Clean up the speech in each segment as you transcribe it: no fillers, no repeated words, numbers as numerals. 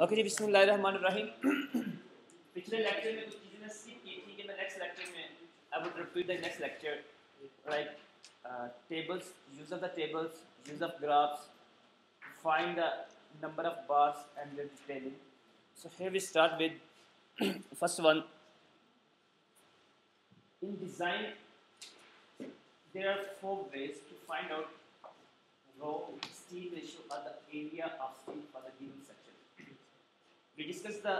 Okay जी, बिस्मिल्लाहिर्रहमानिर्रहीम। पिछले lecture में कुछ चीज़ें मैं स्किप की थी कि मैं नेक्स्ट लेक्चर में I would repeat the next lecture like tables, use of the tables, use of graphs, find the number of bars and their detailing. So here we start with first one. In design, there are 4 ways to find out row steel ratio or the area of steel for the given section. We discussed the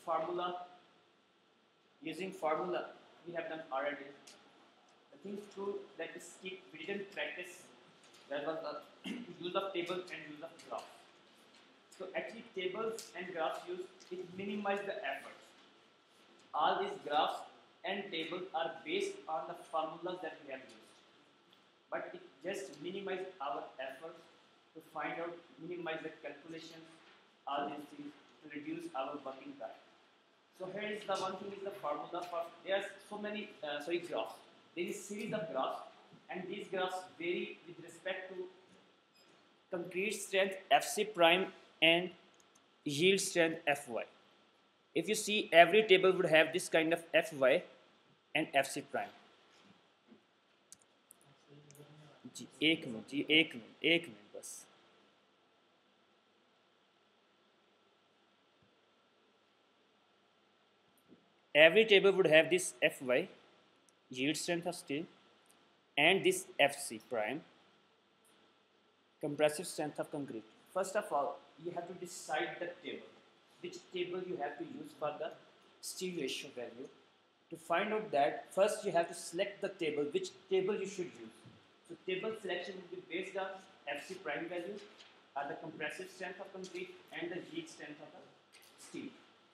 formula. Using formula we have done already. The things too that we skip, we didn't practice, that was the use of tables and use of graphs. So actually tables and graphs used, it minimize the effort. All these graphs and tables are based on the formulas that we have used, but it just minimize our efforts to find out, minimize the calculations, all these things to reduce our working time. So here is the one thing is the formula for, there are so many graphs. There is series of graphs, and these graphs vary with respect to concrete strength Fc prime and yield strength Fy. If you see, every table would have this kind of Fy and Fc prime. जी एक minute बस. Every table would have this Fy, yield strength of steel, and this Fc prime, compressive strength of concrete. First of all, you have to decide the table, which table you have to use for the steel ratio value. To find out that, first you have to select the table, which table you should use. So table selection will be based on Fc prime value, or the compressive strength of concrete, and the yield strength of the steel.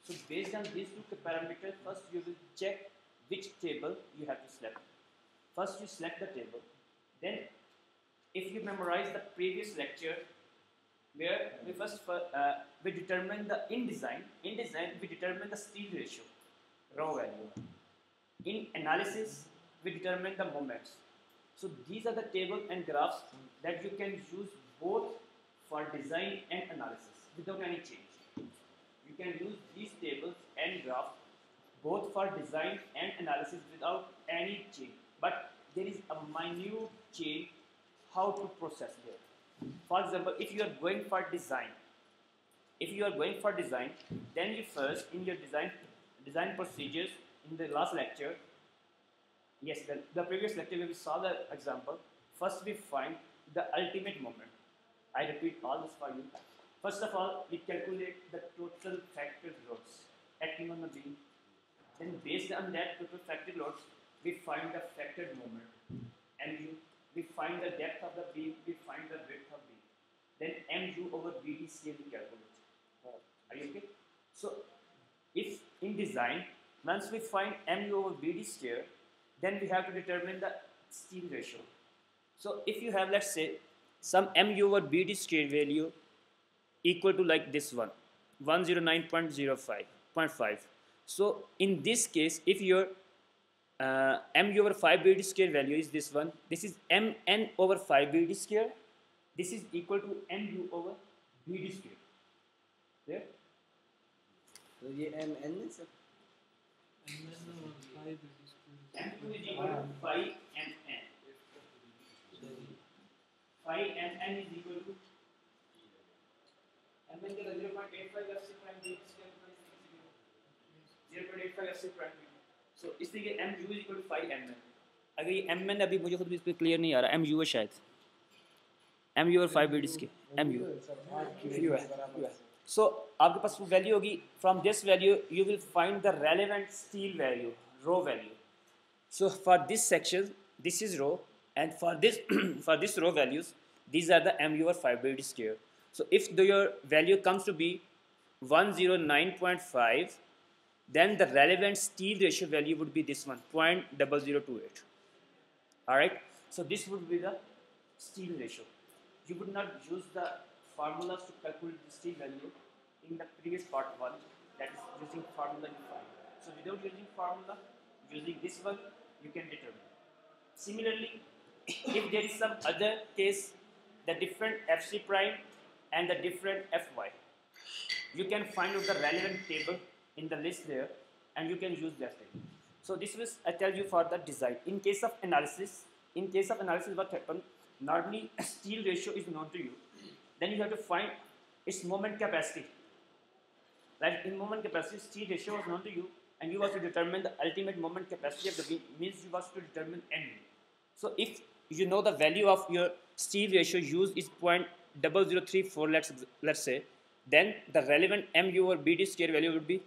So based on these two parameters, first you will check which table you have to select. First you select the table. Then if you memorize the previous lecture, where we first we determine the in design we determine the steel ratio, raw value. In analysis, we determine the moments. So these are the table and graphs that you can use both for design and analysis without any change. You can use these tables and graphs both for design and analysis without any change. But there is a minute change how to process there. For example, if you are going for design, then you first in your design procedures in the last lecture, yes, the previous lecture where we saw the example, first we find the ultimate moment. I repeat all this for you. First of all, we calculate the total factored loads acting on the beam. Then based on that total factored loads, we find the factored moment. MU, we find the depth of the beam, we find the width of beam. Then MU over BD scale we calculate. Are you okay? So if in design, once we find MU over BD scale, then we have to determine the steel ratio. So if you have, let's say, some MU over BD scale value equal to like this one, 109.05. So in this case, if your MU over 5 BD square value is this one, this is MN over 5 BD square, this is equal to MU over BD square. There? So ये MN है sir? M2 is equal to 5 MN. 5 MN is equal to MN के 0.85 Fc prime BD square 0.85 Fc prime. So इसलिए MU is equal to 5 MN. अगर ये MN अभी मुझे खुद भी इस पे क्लियर नहीं आ रहा, MU है शायद, MU और 5 BD के MU है. So आपके पास वो वैल्यू होगी. From this value you will find the relevant steel value, raw value. So for this section, this is raw, and for this for this raw values, these are the MU or 5 BD square. So if your value comes to be 109.5, then the relevant steel ratio value would be this one, 0.0028. Alright, so this would be the steel ratio. You would not use the formulas to calculate the steel value in the previous part 1, that is using formula you find. So without using formula, using this one, you can determine. Similarly, if there is some other case, the different Fc prime and the different Fy. you can find out the relevant table in the list there, and you can use that table. So this was I tell you for the design. In case of analysis, what happens? Normally, steel ratio is known to you. Then you have to find its moment capacity. Like in moment capacity, steel ratio was known to you, and you have to determine the ultimate moment capacity of the beam. Means you have to determine N. So if you know the value of your steel ratio used is 0.0034, let's say, then the relevant MU or BD square value would be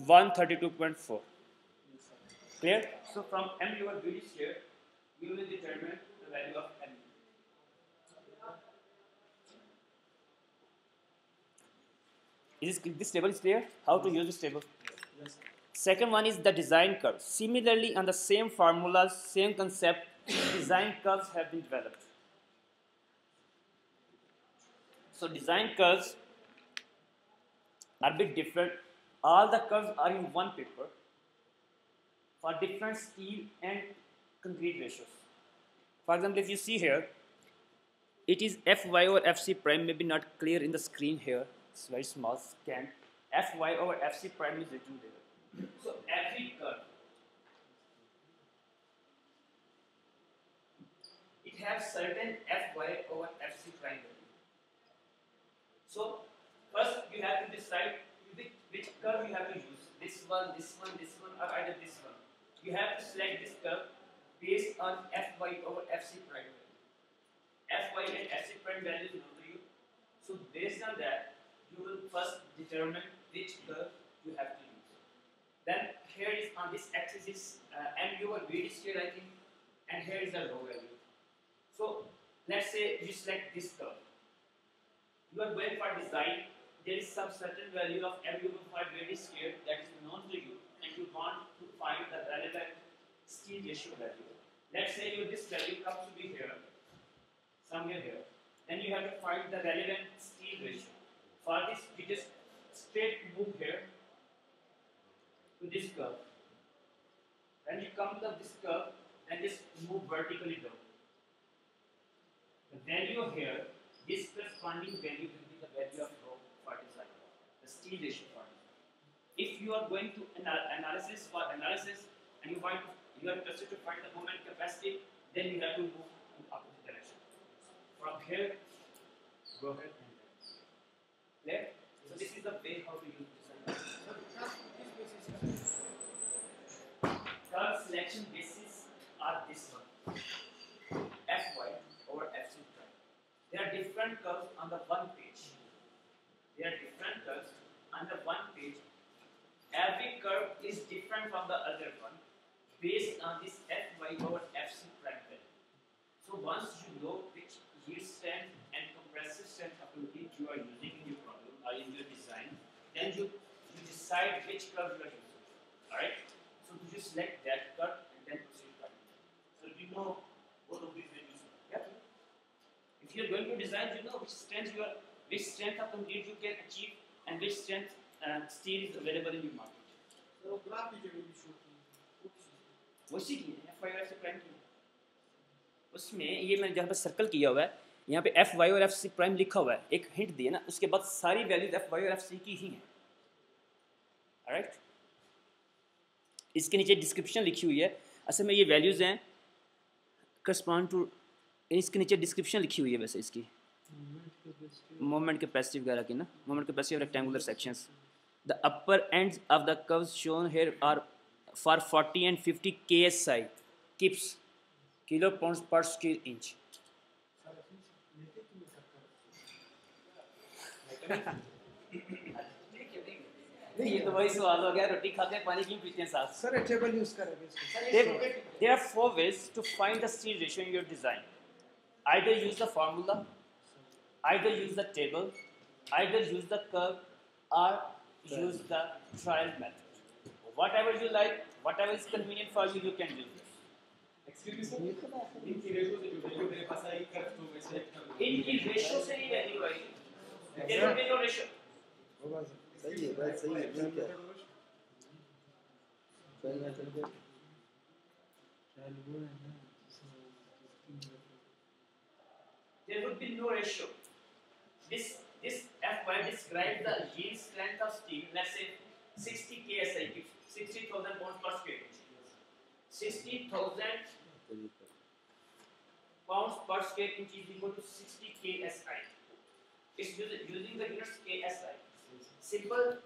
132.4. Clear? So from MU or BD square, you will determine the value of MU. This table is clear? How to use this table? Yes. Second one is the design curve. Similarly, on the same formulas, same concept, design curves have been developed. So design curves are a bit different. All the curves are in one paper for different steel and concrete ratios. For example, if you see here, it is Fy over Fc prime, maybe not clear in the screen here. It's very small scan. Fy over Fc prime is written there. So every curve, it has certain Fy over Fc prime value. So first you have to decide which curve you have to use. This one, or either this one. You have to select this curve based on Fy over Fc prime value. Fy and Fc prime value is known to you. So based on that, you will first determine which curve you have to use. Then here is on this axis is MU or BD square, I think, and here is the rho value. So let's say you select this curve. You are going for design. There is some certain value of MU over BD square that is known to you, and you want to find the relevant steel ratio value. Let's say this value comes to be here, somewhere here. Then you have to find the relevant steel ratio. For this, you just straight move here to this curve. When you come to this curve, and just move vertically down. The value here, this corresponding value will be the value of rho for design, the steel ratio for design. If you are going to analysis, and you are interested to find the moment capacity, then you have to move in opposite direction. From here, go ahead. Clear? So this is the way how to use design. Curve selection basis are this one. Fy over Fc prime. There are different curves on the one page. Every curve is different from the other one based on this Fy over Fc prime value. So once you know which yield strength and compressive strength of the heat you are using in your problem or in your design, then you decide which curve you are using. Alright? So you select that curve and then proceed curve. So you know both of these values. Yeah? If you are going to design, you know which strength of concrete you can achieve and which strength steel is available in your market. So वही की है Fy और Fc prime की उसमें ये मैंने जहाँ पे सर्कल किया हुआ है यहाँ पे Fy और Fc प्राइम लिखा हुआ है एक हिंट दिया ना उसके बाद सारी वैल्यूज Fy और Fc की ही हैं राइट इसके नीचे डिस्क्रिप्शन लिखी हुई है असल में ये वैल्यूज हैं करस्पॉन्ड टू इसके नीचे डिस्क्रिप्शन लिखी हुई है वैसे इसकी मोमेंट कैपेसिटी वगैरह की ना moment capacity of rectangular sections the upper ends of the curves shown here are for 40 and 50 KSI, kips, kilo pounds per square inch. ये तो वही सवाल हो गया रोटी खाते हैं पानी क्यों पीते हैं साथ सर टेबल यूज करेंगे there are 4 ways to find the steel ratio in your design. Either use the formula, either use the table, either use the curve, or use the trial method. Whatever you like, whatever is convenient for you, you can use this. Excuse me, sir. इनकी ratio से जो value मेरे पास आई कर तो मैं select कर लूँ. इनकी रेशो से ही value I. There will be no ratio. सही है बात सही है ठीक है. पहला चल गया. There would be no ratio. This Fy describes the yield strength of steel. Let's say 60 KSI, 60,000 pounds per square inch. 60,000 pounds per square inch is equal to 60 KSI. It's using the units KSI. Simple.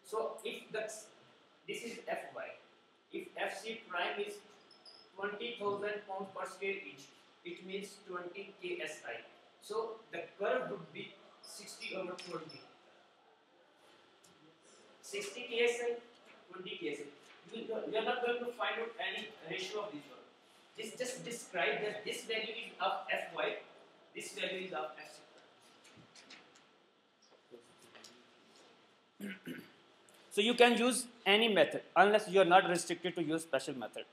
So if this is Fy, if Fc prime is 20,000 pounds per square inch, it means 20 KSI. So the curve would be 60 over 20. 60 KSI, 20 KSI. You are not going to find out any ratio of these ones. This just describes that this value is of Fy, this value is of Fc. So you can use any method unless you are not restricted to use special method.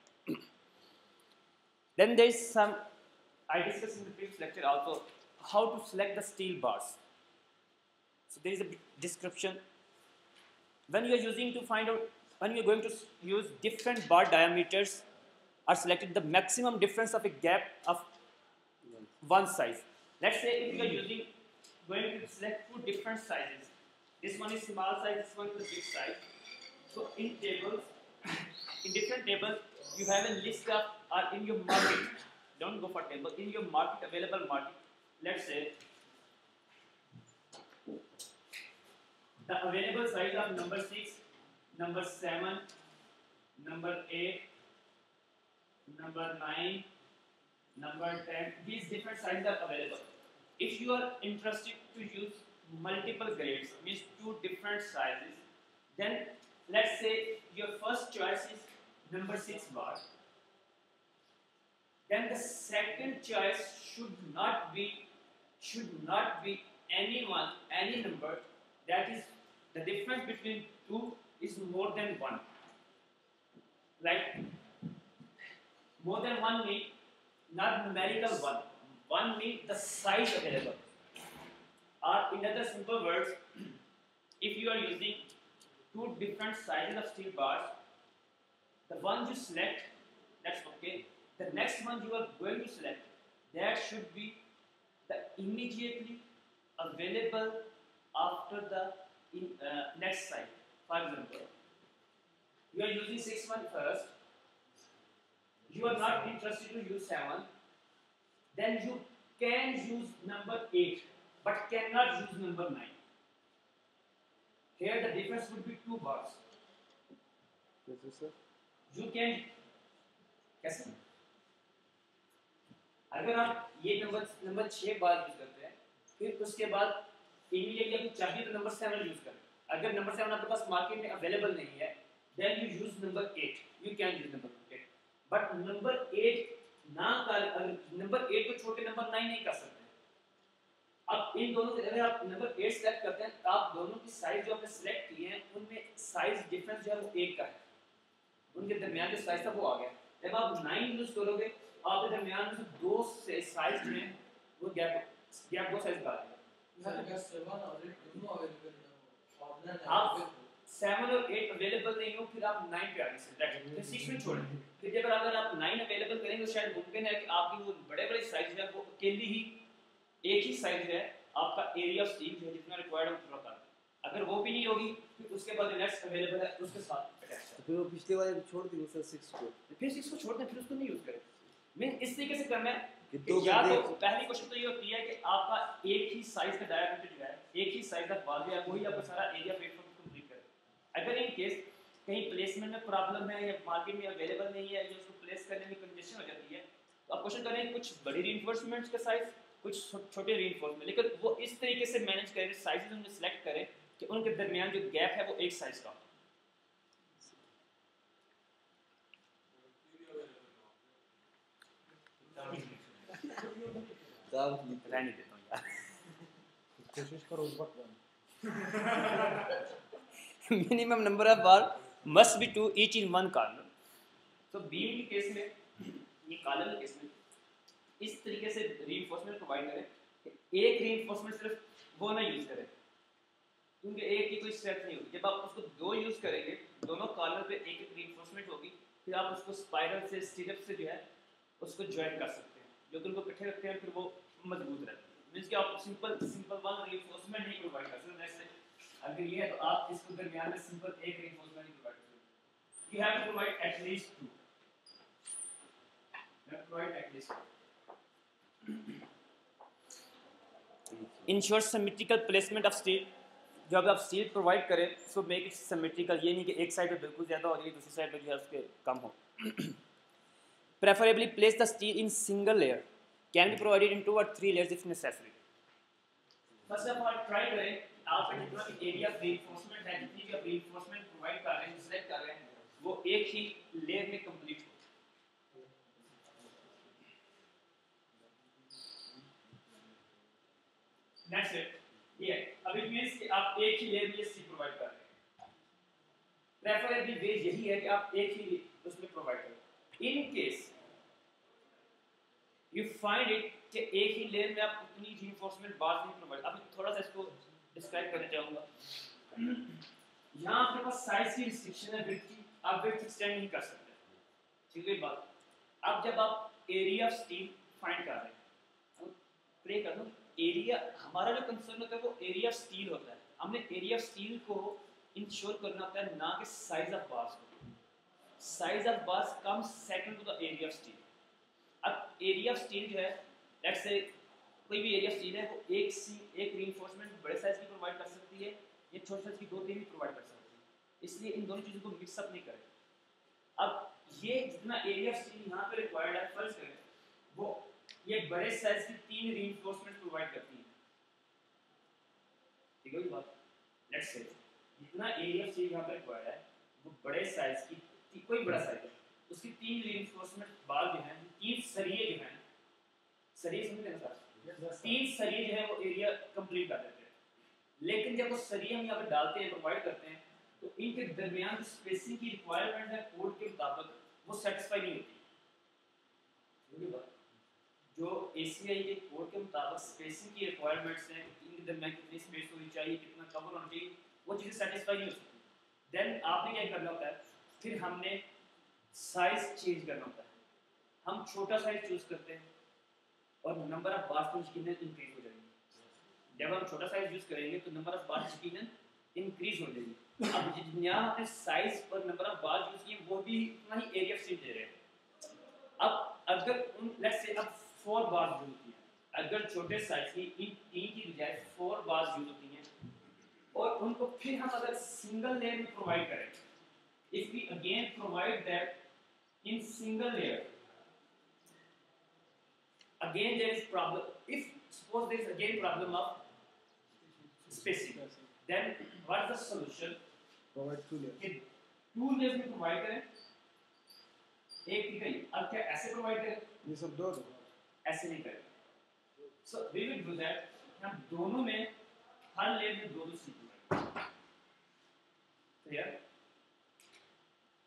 Then there is some, I discussed in the previous lecture also, how to select the steel bars. So there is a description. When you are using to find out, when you are going to use different bar diameters are selected, the maximum difference of a gap of one size. Let's say if you are going to select two different sizes. This one is small size, this one is the big size. So in tables, in different tables, you have a list of, or in your market, don't go for table, in your market, available market, let's say, the available size of number 6, number 7, number 8, number 9, number 10, these different sizes are available. If you are interested to use multiple grades, means two different sizes, then let's say your first choice is number 6 bar. Then the second choice should not be any number that is the difference between two is more than 1. Like more than 1 means not numerical 1. 1 means the size available. Or in other simple words, if you are using two different sizes of steel bars, the one you select, that's okay. The next one you are going to select, that should be the immediately available after the next size. For example, you are using 6 one first, you are not interested to use 7, then you can use number 8. But cannot use number 9. Here the difference would be 2 bars. Yes, sir. You can कैसे? अगर आप ये number 6 बार use करते हैं, फिर उसके बाद immediately आपको चाहिए तो नंबर 7 यूज करें. अगर नंबर 7 आपके पास मार्केट में अवेलेबल नहीं है, then you use number 8. You can use number 8. But number 8 ना कर, नंबर 8 को छोड़ के नंबर 9 नहीं कर सकते. अब इन दोनों से अगर आप नंबर 8 सेलेक्ट करते हैं, तो आप दोनों की साइज जो आपने सेलेक्ट किए हैं, उनमें साइज डिफरेंस जो है वो 1 का है. उनके दरमियान जो साइज था वो आ गया. जब आप 9 यूज करोगे, आपके दरमियान में से 2 से साइज में वो गैप 2 साइज का आ गया. आप 7 और 8 अवेलेबल नहीं हो, फिर आप 9 पे आगे सेलेक्ट, फिर 6 में छोड़ दें. फिर जब अगर आप 9 अवेलेबल करेंगे, तो शायद मुमकिन है कि आपकी वो बड़े-बड़े साइज है वो अकेली ही एक ही साइज है, आपका एरिया ऑफ स्टील जो जितना रिक्वायर्ड है उतना कर. अगर वो भी नहीं होगी, फिर उसके बाद नेक्स्ट अवेलेबल है उसके साथ अटैच. फिर वो पिछले वाले को छोड़ देंगे सर 6 को. फिर 6 को छोड़ दें, फिर उसको नहीं यूज करें. मैं इस तरीके से करना है कि कि या तो पहली क्वेश्चन तो ये होती है कि आपका एक ही साइज का डायमीटर जो है, एक ही साइज का बाल जो है, वही आपका सारा एरिया प्लेटफॉर्म कंप्लीट करे. अगर इन केस कहीं प्लेसमेंट में प्रॉब्लम है या मार्केट में अवेलेबल नहीं है, जो उसको प्लेस करने में कंजेशन हो जाती है, तो आप क्वेश्चन करें कुछ बड़ी रीइंफोर्समेंट्स का साइज, कुछ छोटे रीइंफोर्समेंट, लेकिन वो इस तरीके से मैनेज करें, साइजेस उनमें सेलेक्ट करें कि उनके दरमियान जो गैप है वो एक साइज का. रहने देता हूँ यार. कोशिश करो उस वक्त. Minimum number of bar must be 2 each in one column. So beam के केस में, ये कॉलम के केस में इस तरीके से रीइंफोर्समेंट प्रोवाइड करें कि एक रीइंफोर्समेंट सिर्फ वो ना यूज करें, क्योंकि एक की कोई स्ट्रेंथ नहीं होगी. जब आप उसको 2 यूज करेंगे, दोनों कॉलम पे एक एक रीइंफोर्समेंट होगी, फिर आप उसको स्पाइरल से, स्टिरअप से जो है उसको ज्वाइन कर सकते हैं, जो कि उनको इकट्ठे रखते हैं, फिर वो मजबूत रहते हैं. मींस कि आप सिंपल वन रीइंफोर्समेंट नहीं प्रोवाइड कर सकते। जैसे अगर ये है तो आप इसको दरमियान में सिंपल एक रीइंफोर्समेंट नहीं प्रोवाइड कर सकते, you have to provide at least two, provide at least. Ensure symmetrical placement of steel, जब आप स्टील प्रोवाइड करें सो मेक इट सिमेट्रिकल, ये नहीं कि एक साइड पे बिल्कुल ज़्यादा और ये दूसरी साइड पे जो है उसके कम हो। Preferably place the steel in single layer, can be provided in 2 or 3 layers if necessary. First of all try करें आपका जितना भी एरिया ऑफ रीइंफोर्समेंट है, जितनी भी आप रीइंफोर्समेंट प्रोवाइड कर रहे हैं, सिलेक्ट कर रहे हैं, वो एक ही लेयर में कंप्लीट हो। नेक्स्ट है ये, अब इट मींस कि आप एक ही लेयर में स्टील प्रोवाइड कर रहे हैं। प्रेफरेबली वे यही है कि आप एक ही उसमें प्रोवाइड करें। In case you find it कि एक ही लेयर में आप उतनी रीइंफोर्समेंट बार नहीं प्रोवाइड, अब थोड़ा सा इसको डिस्क्राइब करना चाहूँगा। यहाँ आपके पास साइज की रिस्ट्रिक्शन है, विड्थ की, आप विड्थ एक्सटेंड नहीं कर सकते, ठीक है बात। अब जब आप एरिया ऑफ स्टील फाइंड कर रहे हैं, प्ले कर दो, एरिया हमारा जो कंसर्न होता है वो एरिया ऑफ स्टील होता है। हमने एरिया ऑफ स्टील को इंश्योर करना होता है, ना कि साइज ऑफ बार्स को। Size of bars come second to the area of steel. अब एरिया ऑफ स्टील जो है, लेट्स से कोई भी एरिया ऑफ स्टील है वो एक रीइंफोर्समेंट बड़े साइज की प्रोवाइड कर सकती है, या छोटे साइज की 2-3 भी प्रोवाइड कर सकती है, इसलिए इन दोनों चीज़ों को मिक्सअप नहीं करें। अब ये जितना एरिया ऑफ स्टील यहाँ पे रिक्वायर्ड है, फर्ज करें वो ये बड़े साइज की 3 रीइंफोर्समेंट प्रोवाइड करती है, ठीक है बात। लेट्स से जितना एरिया ऑफ स्टील यहाँ पे रिक्वायर्ड है वो बड़े साइज की, कोई बड़ा साइज है, उसकी 3 रीइंफोर्समेंट बार जो है, 3 सरिये जो हैं, सरिये समझते हैं सर, 3 सरिये जो है वो एरिया कंप्लीट कर देते हैं। लेकिन जब वो सरिये हम यहाँ पे डालते हैं, प्रोवाइड करते हैं, तो इनके दरमियान जो स्पेसिंग की रिक्वायरमेंट है कोड के मुताबिक वो सेटिस्फाई नहीं होती। जो ACI के कोड के मुताबिक स्पेसिंग की रिक्वायरमेंट्स हैं, इनके दरमियान कितनी स्पेस होनी चाहिए, कितना कवर होना चाहिए, वो चीज़ें सेटिस्फाई नहीं हो सकती। देन आपने क्या करना होता है, फिर हमने साइज चेंज करना होता है। हम छोटा साइज चूज करते हैं और नंबर ऑफ बार्स यकीनन इंक्रीज हो जाएगी। जब हम छोटा साइज यूज करेंगे तो नंबर ऑफ बार्स यकीनन इंक्रीज हो जाएगी। अब जितना आपने साइज और नंबर ऑफ बार्स यूज किए वो भी उतना ही एरिया ऑफ स्टील दे रहे हैं। अब अगर लेट्स से अब 4 बार्स यूज होती हैं, अगर छोटे साइज की इन 3 की बजाय 4 बार्स यूज होती हैं और उनको फिर हम अगर सिंगल लेयर में प्रोवाइड करें, if we again provide that in single layer, again there is problem. If suppose there is again problem of spacing, then what is the solution? Provide 2 layers. 2 layers में provide करें, एक ठीक है। अब क्या ऐसे प्रोवाइड करें? ये सब दो ऐसे नहीं करें। So we will do that, हम दोनों में हर लेयर में 2-2 सीट प्रोवाइड, क्लियर?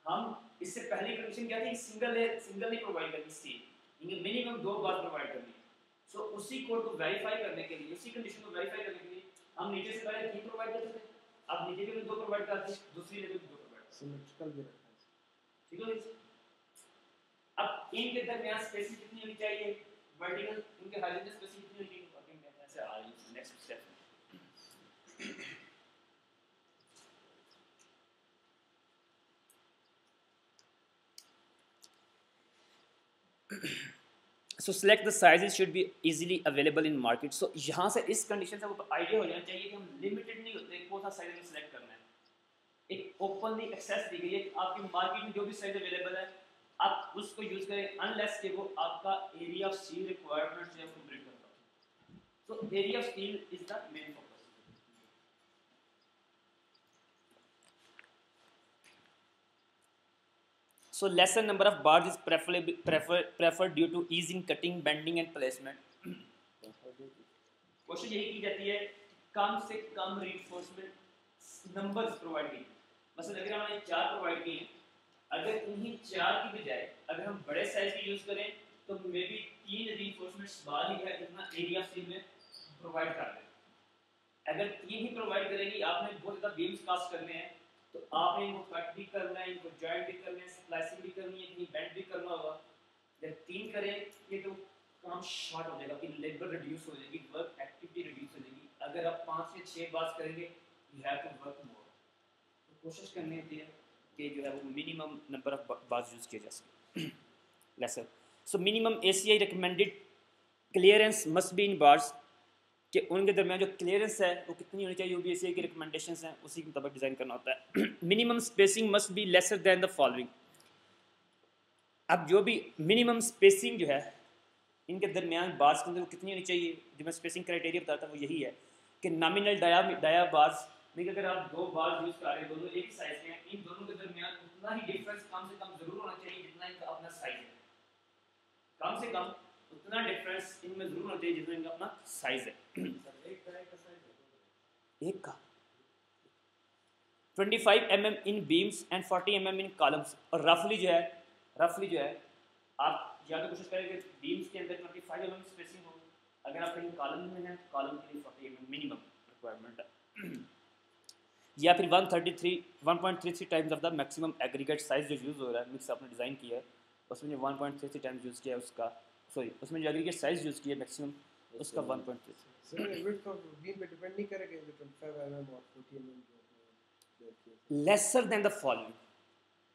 हम इससे पहली कंडीशन क्या थी, सिंगल नहीं प्रोवाइड करनी स्टील, इनके मिनिमम 2 बार प्रोवाइड करनी। सो उसी कोड को वेरीफाई करने के लिए, उसी कंडीशन को वेरीफाई करने के लिए हम नीचे से पहले 3 प्रोवाइड करते थे, अब नीचे के लिए 2 प्रोवाइड करते हैं, दूसरी लेवल में 2 प्रोवाइड, सिमेट्रिकल भी रखना है, ठीक है। अब इनके दरमियान स्पेसिंग कितनी होनी चाहिए, वर्टिकल इनके हॉरिजॉन्टल स्पेसिंग कितनी होनी चाहिए, वर्किंग ऐसे आ रही है next step. So select the sizes should be easily available in market. So यहाँ से इस कंडीशन से आपको आइडिया हो जाना चाहिए कि हम लिमिटेड नहीं होते, कौन सा साइज में सेलेक्ट करना है। एक ओपनली एक्सेस दी गई है, आपकी मार्केट में जो भी साइज अवेलेबल है आप उसको यूज करें, अनलेस कि वो आपका एरिया ऑफ स्टील रिक्वायरमेंट से कंप्लीट करता हो। So area of steel is the main focus. So lesser number of bars is preferred due to ease in cutting, bending and placement. कोशिश यही की जाती है कम से कम रीइंफोर्समेंट नंबर्स प्रोवाइड की। मतलब अगर हमने 4 प्रोवाइड किए हैं, अगर इन्हीं 4 की बजाय अगर हम बड़े साइज की यूज करें तो मे बी 3 रीइंफोर्समेंट्स बार ही है इतना एरिया स्टील में प्रोवाइड कर दें। अगर 3 ही प्रोवाइड करेंगी, आपने बहुत ज़्यादा बीम्स कास्ट करने हैं तो आपने इनको कट भी करना है, इनको जॉइंट भी करना है, स्प्लाइसिंग भी करनी है, कहीं बेंड भी करना होगा। जब 3 करें ये तो काम शॉर्ट हो जाएगा, आपकी लेबर रिड्यूस हो जाएगी, वर्क एक्टिविटी रिड्यूस हो जाएगी। अगर आप 5 से 6 बार करेंगे you have to work more. तो कोशिश करनी होती है कि जो है वो minimum number of bars use किए जा सके, lesser. So minimum ACI recommended clearance must be in bars, कि उनके दरमियान जो क्लियरेंस है वो कितनी होनी चाहिए, UBSA की रिकमेंडेशंस हैं, उसी के मुताबिक डिज़ाइन करना होता है। Minimum spacing must be lesser than the following. अब जो भी मिनिमम स्पेसिंग जो है इनके दरमियान बार्स के अंदर वो कितनी होनी चाहिए, जो मैं स्पेसिंग क्राइटेरिया बताता हूँ वो यही है कि नॉमिनल डाया बार्स में अगर आप 2 बार्स यूज़ कर रहे हैं, दोनों एक साइज के हैं, इन दोनों के दरमियान उतना ही डिफरेंस कम से कम जरूर होना चाहिए जितना इनका अपना साइज है। कम से कम उतना डिफरेंस इनमें जरूर होना चाहिए जितना इनका अपना साइज है। एक का 25 mm in beams and 40 mm in columns. और रफली जो है आप या तो कोशिश करें कि बीम्स के अंदर 25 mm स्पेसिंग हो, अगर आप कहीं कॉलम में हैं कॉलम के लिए 40 mm मिनिमम रिक्वायरमेंट है, या फिर 133 times of the maximum aggregate size जो यूज़ हो रहा है, मिक्स आपने डिज़ाइन किया है उसमें जो 1.33 टाइम्स यूज़ किया है उसका, सॉरी उसमें जो एग्रीगेट साइज यूज़ किया है मैक्सिमम उसका 1.33। सर विड्थ ऑफ बीम पे डिपेंड नहीं करेगा कि 25 mm और 40 mm जो लेसर देन द फॉलोइंग,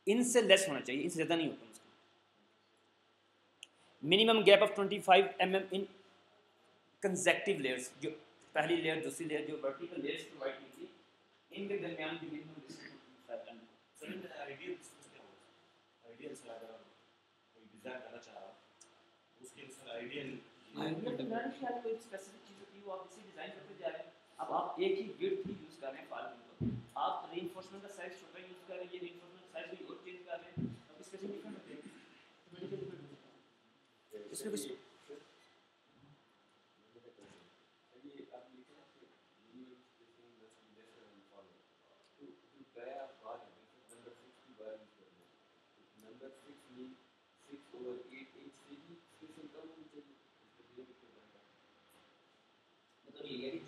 इनसे लेस होना चाहिए, इनसे ज़्यादा नहीं होता उसका। Minimum gap of 25 mm in consecutive layers, जो पहली लेयर दूसरी लेयर जो वर्टिकल लेयर्स प्रोवाइड की थी इनके दरमियान जो minimum distance 25 mm। Sir in ideal distance क्या होगा? आइडियल सर अगर हम कोई डिजाइन करना चाह रहा उसके लिए सर आइडियल आइडिया तो मेरा ख्याल कोई स्पेसिफिक चीज़ होती है वो आप इसे डिज़ाइन करते जा रहे हैं। अब आप एक ही विड्थ ही यूज़ कर रहे हैं फार्मिंग को, आप रीइंफोर्समेंट का साइज छोटा यूज़ कर रहे हैं, ये रीइंफोर्समेंट का साइज भी और चेंज कर रहे हैं, अब स्पेसिफिक डिफरेंट होते हैं इसमें कुछ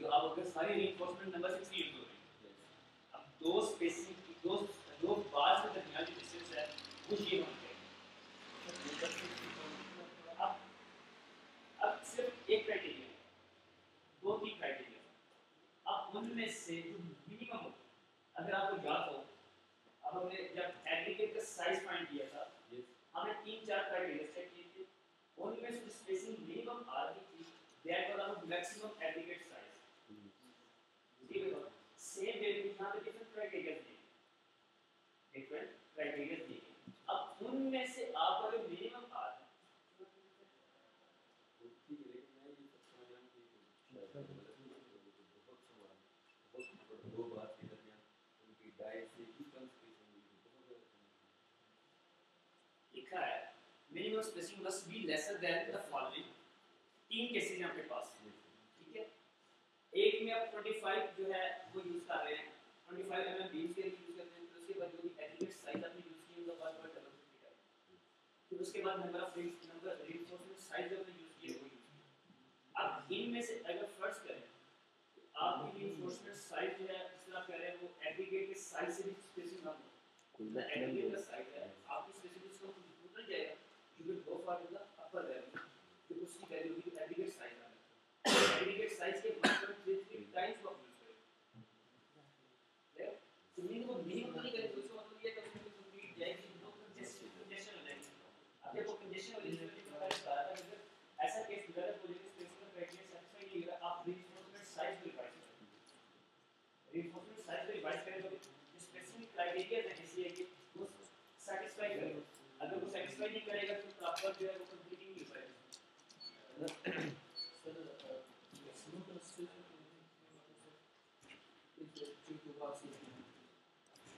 जो आप अगर सारी रीइंफोर्समेंट नंबर 6 यूज हो रही है, अब दो स्पेसिंग दो बार्स के दरमियान जो डिस्टेंस है वो ये होना चाहिए। अब सिर्फ एक क्राइटेरिया है, 2-3 क्राइटेरिया, अब उनमें से जो मिनिमम हो, अगर आपको याद हो अब हमने जब एग्रीगेट का साइज फाइंड किया था हमने 3-4 क्राइटेरिया सेट किए थे, उनमें से स्पेसिंग मिनिमम आ रही थी that was our maximum aggregate size. Same way में यहाँ पे डिफरेंट क्राइटेरिया दिए, अब उनमें से आपका जो मिनिमम आ रहा है लिखा है minimum spacing must be lesser than the following. 3 cases हैं आपके पास, ठीक है। एक में आप 25 जो है वो यूज कर रहे हैं, 25 mm बीम्स के लिए यूज करते हैं, फिर उसके बाद जो भी एग्रीगेट साइज आपने यूज किया उसका 1.33 है, फिर उसके बाद नंबर ऑफ रीइंफोर्समेंट साइज आपने यूज किया वो यूज किया। अब इनमें से अगर फर्स्ट करें तो आपकी रीइंफोर्समेंट साइज जो है जिस तरह कह रहे हैं वो एग्रीगेट के साइज से भी स्पेसिंग कम है, एग्रीगेट का साइज है आपकी स्पेसिंग उसको उतर जाएगा क्योंकि दो फार्ट का अपर वैल्यू फिर उसकी वैल्यू होगी एग्रीगेट साइज आ रहा है, एग्रीगेट साइज के 1.33 टाइम्स को यूज करें, तो मिनिमम तो नहीं करें तो उसका मतलब ये है कि कंप्लीट जाएगी, नो कंजेशन हो जाएगी। अब देखो कंजेशन वाली स्थिति में मैंने बताया था अगर ऐसा केस डेवलप हो जाए कि स्पेसिंग का क्राइटेरिया सेटिस्फाई नहीं होगा, आप रीइंफोर्समेंट साइज को रिवाइज करें, रीइंफोर्समेंट साइज को रिवाइज करें तो स्पेसिफिक क्राइटेरिया है इसलिए कि वो सेटिस्फाई करेगा, अगर वो सेटिस्फाई नहीं करेगा तो प्रॉपर जो है वो कंप्लीट नहीं हो पाएगा।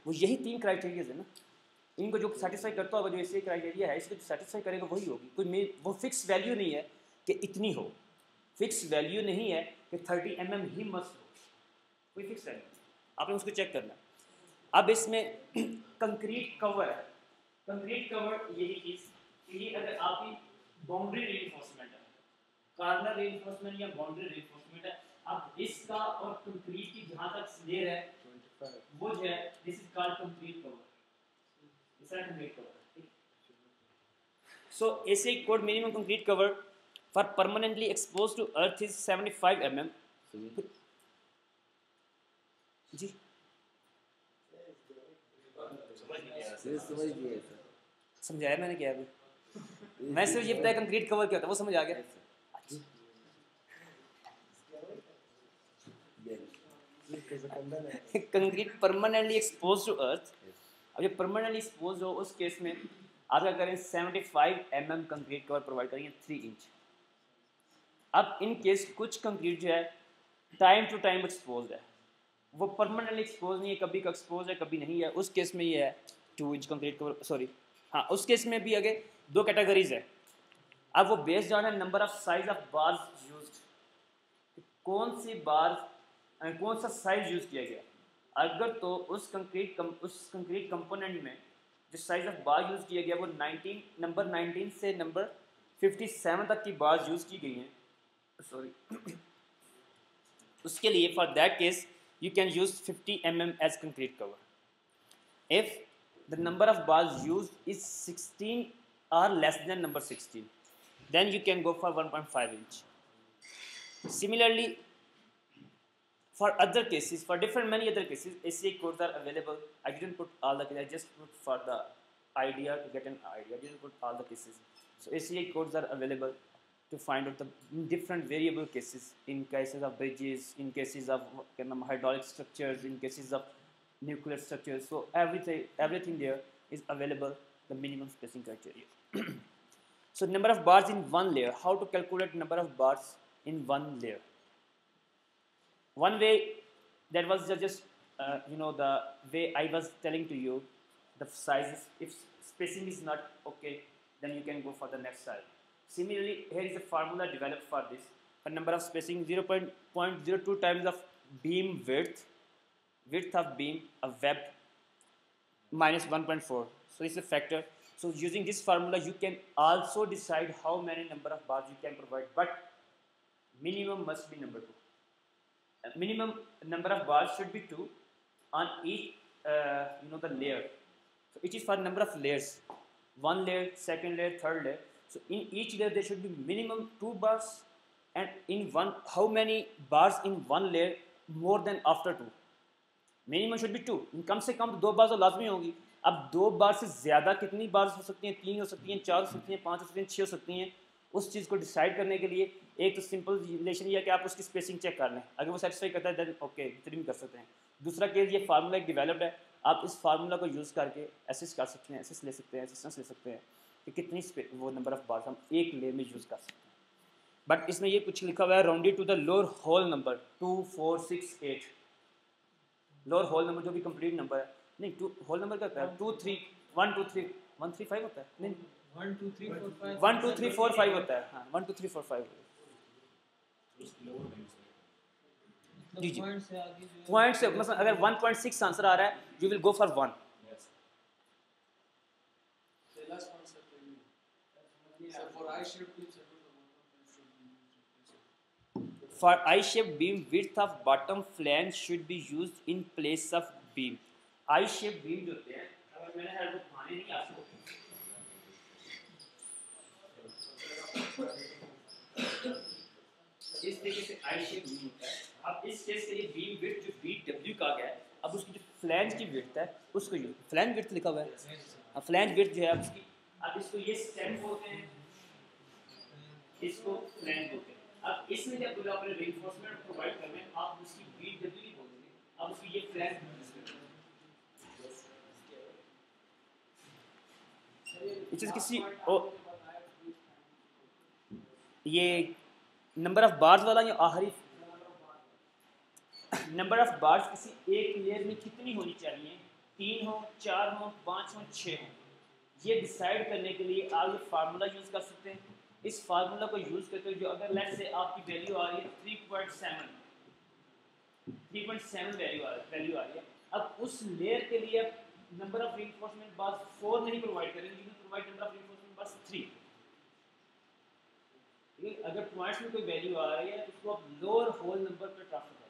वो यही 3 क्राइटेरियाज है ना, इनको जो सेटिस्फाई करता होगा जो ऐसे क्राइटेरिया है इसको सेटिस्फाई करेगा वही होगी, कोई वो फिक्स वैल्यू नहीं है कि इतनी हो, फिक्स वैल्यू नहीं है कि 30 mm ही मस्ट हो, कोई फिक्स वैल्यू नहीं, आपने उसको चेक करना। अब इसमें कंक्रीट कवर है, कंक्रीट कवर यही चीज़ कि ये अगर आपकी बाउंड्री रीइंफोर्समेंट है, कार्नर रीइंफोर्समेंट या बाउंड्री रीइंफोर्समेंट है, अब इसका और कंक्रीट की जहाँ तक लेयर है वो जो है this is called concrete cover, इस तरह कंक्रीट कवर, ठीक। सो ऐसे code minimum concrete cover For permanently exposed to earth is 75 mm. जी समझ नहीं आया सर। समझाया मैंने क्या अभी? मैं सिर्फ ये बताया कंक्रीट कवर क्या होता है, वो समझ आ गया? Concrete permanently expose to earth. अब ये परमानेंटली एक्सपोज हो उस केस में आप क्या करें, 75 mm कंक्रीट कवर प्रोवाइड करेंगे 3 इंच। अब इन केस कुछ कंक्रीट जो है टाइम टू टाइम एक्सपोज है, वो परमानेंटली एक्सपोज नहीं है, कभी का एक्सपोज है कभी नहीं है, उस केस में ये है 2 इंच कंक्रीट कवर, सॉरी हाँ उस केस में भी आगे 2 कैटेगरीज है। अब वो बेस्ड ऑन है number of size of bars used, कौन सी बार कौन सा साइज यूज़ किया गया। अगर तो उस कंक्रीट कंपोनेंट में जो साइज ऑफ बार यूज़ किया गया वो नंबर 19 से नंबर 57 तक की बार यूज़ की गई हैं, सॉरी उसके लिए for that case you can use 50 mm as concrete cover. If the number of bars used is 16 or less than number 16, then you can go for 1.5 inch. Similarly, for other cases, for many other cases, ACA codes are available. I didn't put all the cases, I just put for the idea to get an idea. I didn't put all the cases. So ACA codes are available to find out the different variable cases, in cases of bridges, in cases of hydraulic structures, in cases of nuclear structures. So everything there is available, the minimum spacing criteria. So number of bars in one layer. How to calculate number of bars in one layer? One way, that was just the way I was telling to you, the sizes. If spacing is not okay, then you can go for the next side. Similarly, here is a formula developed for this. For number of spacing, 0.02 times of beam width of beam of web minus 1.4. So it's a factor. So using this formula, you can also decide how many number of bars you can provide. But minimum must be number 2. Minimum number of bars should be 2 on each the layer. So it is for number of layers. One layer, second layer, third layer. So in each layer there should be minimum 2 bars, and in one, how many bars in one layer more than after 2? Minimum should be 2. कम से कम 2 बार तो लाजमी होंगी। अब 2 बार से ज़्यादा कितनी बार हो सकती हैं? 3 हो सकती हैं, 4 हो सकती हैं, 5 हो सकती हैं, 6 हो सकती हैं। उस चीज़ को डिसाइड करने के लिए एक तो सिंपल रिलेशन ये है कि आप उसकी स्पेसिंग चेक कर लें, अगर वो सेटिस्फाई करता है देन ओके, इतनी भी कर सकते हैं। दूसरा केस, ये फार्मूला एक डेवलप्ड है, आप इस फार्मूला को यूज़ करके एसेस कर सकते हैं, एसेस ले सकते हैं, एसिस्टेंस ले सकते हैं कि कितनी वो नंबर ऑफ बार्स हम एक लेयर में यूज़ कर सकते हैं। बट इसमें ये कुछ लिखा हुआ है, rounded to the lower whole number 2, 4, 6, 8। Lower whole number जो भी कंप्लीट नंबर है, नहीं 2 होल नंबर क्या होता है? 2, 3, 1, 2, 3, 1, 3, 5 होता है, नहीं 1, 2, 3, 4, 5 1, 2, 3, 4, 5 होता है, हाँ 1, 2, 3, 4, 5। जी जी, पॉइंट से मतलब अगर 1.6 आंसर आ रहा है, you will go for 1। For I-shaped beam, width of bottom flange should be used in place of beam. I-shaped beam जो होते हैं, अगर मैंने हेल्प उठाने नहीं आपको, इस तरीके से I-shaped beam होता है। अब इस केस के लिए बीम विड्थ जो BW का गया है, अब उसकी जो फ्लैंज की विड्थ है उसको यूज, फ्लैंज विड्थ लिखा हुआ है, अब फ्लैंज विड्थ जो है उसकी, अब इसको ये स्टेम बोलते हैं, इसको फ्लैंज बोलते हैं। अब इसमें जब आप अपने रीइंफोर्समेंट प्रोवाइड कर रहे हैं, आप उसकी BW बोलेंगे, अब उसकी ये फ्लैंज किसी ये नंबर ऑफ बार्स वाला या आखिरी नंबर ऑफ बार्स किसी एक लेयर में कितनी होनी चाहिए? 3 हो, 4 हो, 5 हो, 6 हो, ये डिसाइड करने के लिए आप ये फार्मूला यूज़ कर सकते हैं। इस फार्मूला को यूज़ करके जो अगर लेट्स से आपकी वैल्यू आ रही है 3.7 वैल्यू आ रही है, अब उस लेयर के लिए नंबर ऑफ रीइंफोर्समेंट बार्स 4 नहीं प्रोवाइड करेंगे, you provide number of reinforcement bars 3। अगर पॉइंट्स में कोई वैल्यू आ रही है तो उसको आप लोअर होल नंबर पर ट्रांसफर करेंगे।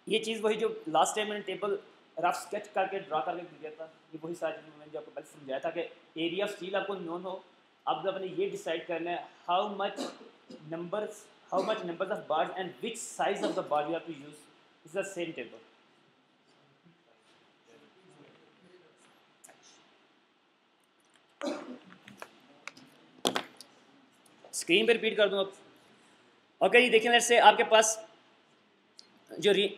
ये चीज़ वही जो लास्ट टाइम मैंने टेबल रफ स्केच करके ड्रा करके दे दिया था। ये वही सारी चीज़ें मैंने जो आपको पहले समझाया था कि एरिया ऑफ स्टील आपको नोन हो, अब आपने ये डिसाइड करना है how much numbers of bars and which size of the bar you have to use is the same table. Screen पे रिपीट कर दूं अब। ओके जी, देखिए लेट्स से आपके पास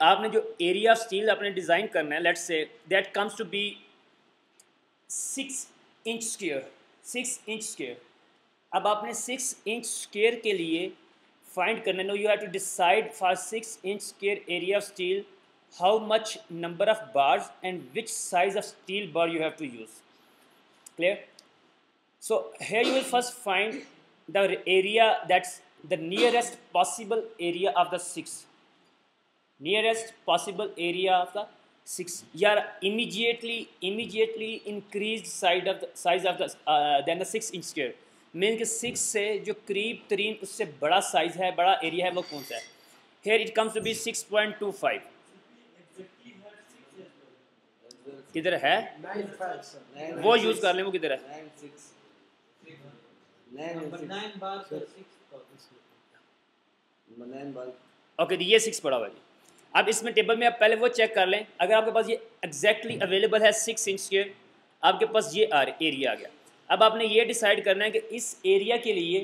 आपने जो एरिया ऑफ स्टील आपने डिज़ाइन करना है, let's say that comes to be 6 inch square, 6 inch square. अब आपने 6 इंच स्क्वायर के लिए फाइंड करना है, no you have to decide for 6 inch square area of steel how much number of bars and which size of steel bar you have to use. Clear? So here you will first find the area, that's the nearest possible area of the 6. Nearest possible area of the 6. Your immediately increased size of the than the 6 inch square. Mean कि 6 से जो करीब तरीन उससे बड़ा size है, बड़ा area है, वो कौन सा है? Here it comes to be 6.25. किधर है? 9.5 sir. वो यूज कर लें, वो किधर है? 9.6. Number 9 bar sir, 6 Number 9 bar. Okay, ये 6 पड़ा हुआ है जी। अब इसमें टेबल में आप पहले वो चेक कर लें, अगर आपके पास ये एग्जैक्टली अवेलेबल है 6 इंच के, आपके पास ये एरिया आ गया। अब आपने ये डिसाइड करना है कि इस एरिया के लिए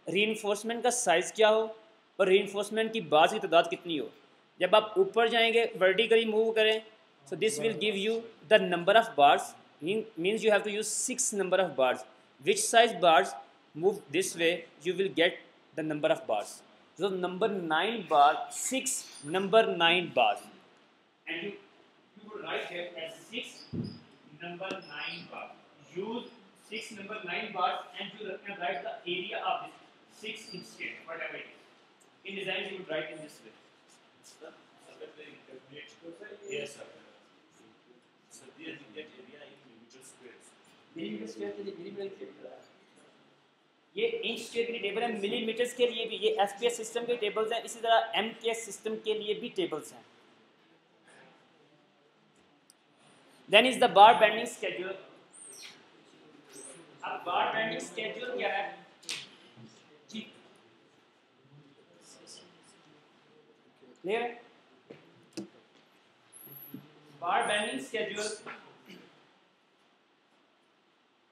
रीइंफोर्समेंट का साइज़ क्या हो और रीइंफोर्समेंट की बार्स की तादाद कितनी हो। जब आप ऊपर जाएंगे, वर्टिकली मूव करें, so this will give you the number of bars, means you have to use 6 number of bars. Which size bars move this way, you will get the number of bars. So number 9 bar, 6 number 9 bars, and you will write here as 6 number 9 bar. Use 6 number 9 bars and you can write the area of this 6 inch square, whatever it is. In design you would write in this way. Yes sir. So there you get area in millimeter squares. millimeter square के लिए millimeter ये inch square की table है, millimetres के लिए भी ये FPS system के टेबल्स हैं, इसी तरह एमकेएस सिस्टम के लिए भी टेबल्स हैं। Then is the bar bending schedule. अब बार बेंडिंग स्केड्यूल क्या है जी? Clear? Bar bending schedule,